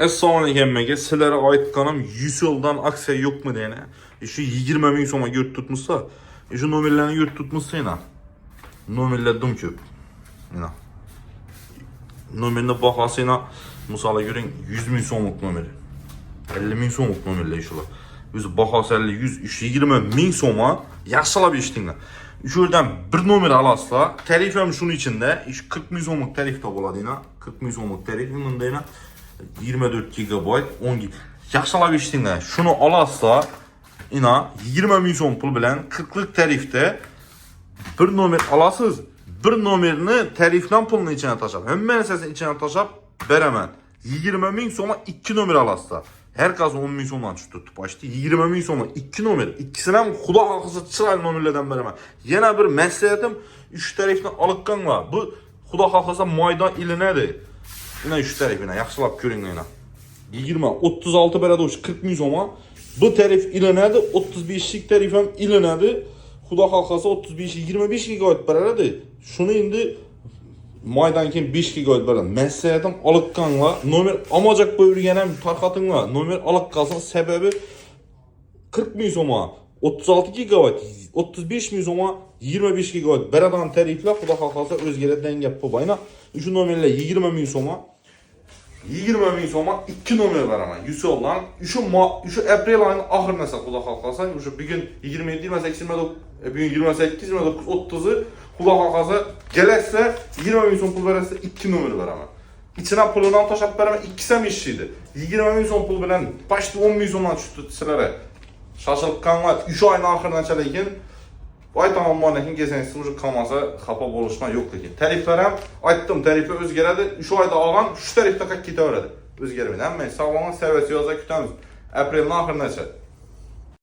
Assalomu alaykum mega. Sizlarga aytganim 100 yıldan aksiya yo'qmi deyna. Shu 20 ming so'mga yurt tutmasa, shu nomerlarni yurt tutmasa yana. Nomerlar dum ko'p. Mana. Nomerni bahası yana misol ko'ring 100 ming so'mlik nomer. 50 ming so'mlik nomerlar shular. O'zi bahası 50, 100, 20 ming so'mga yaxshilab eshitinglar. Şu yerden bir nomer alasizlar, tarif ham shuni ichida, 40 ming so'mlik tarifda bo'ladi yana. 40 ming so'mlik tarif bunda yana 24 GB, 10 GB. Yaxshilab eshitinglar. Shuni olasizlar, ina 20 ming so'm pul bilan 40lik tarifda bir nomer alasiz. Bir nomerini tarifdan pulni ichine tashlab, hamma narsasini ichine tashlab beraman. 20 ming so'mga 2 nomer alasizlar. Herkes 10 ming so'mdan tutib başladı. 20 ming so'mga 2 nomer. İkisini ham xudo xohlasa chiroyli nomerlardan beraman. Yana bir maslahatim 3 tarifdan oliqqanlar. Bu xudo xohlasa maydan ilinadi. Yine 3 tarifine yaxshilab ko'ring yana. 20, 36 beradi o'sha 40 ming so'mga. Bu tarif ilinadi, 35lik tarif ham ilinadi. Xudo xohlasa 35, 25 GB beradi. Shuni endi maydan keyin 5 GB beradi. Maslahatim oliqqanlar, nomer amajak qo'yilgan ham tarqatinglar. Nomer olib qolsin, sababi 40 ming so'mga 36 GB, 35 ming so'mga 25 GB beradigan tariflar xudo xohlasa o'zgaradigan gap bo'lmaydi. Shu nomerlar 20 ming so'mga 20 ming so'mga 2 nomer beraman. 100 yoldan şu aprel ayının oxirida xudo xohlasa, o'sha bugun 27, 28, 29, bugun 28, 29, 30'u xudo xohlasa kelsa 20 ming so'm pul bersa 2 nomer beraman. İçine pulundan tashlab beraman, ikkisi ham ishlaydi. 20 ming so'm pul bilan başta 10 ming so'mdan tushdi sizlarga. Shoshilganlar 3 oyning oxirigacha lekin aytaman lekin kelsangiz уже qolmasa xafa bo'lishman yo'q lekin. Tariflar ham aytdim, tariflar o'zgaradi. 3 oyda olgan 3 tarifda ketaveradi. O'zgarmaydi. Hamma sog'lom servis yozda kutamiz. Aprelning oxirigacha.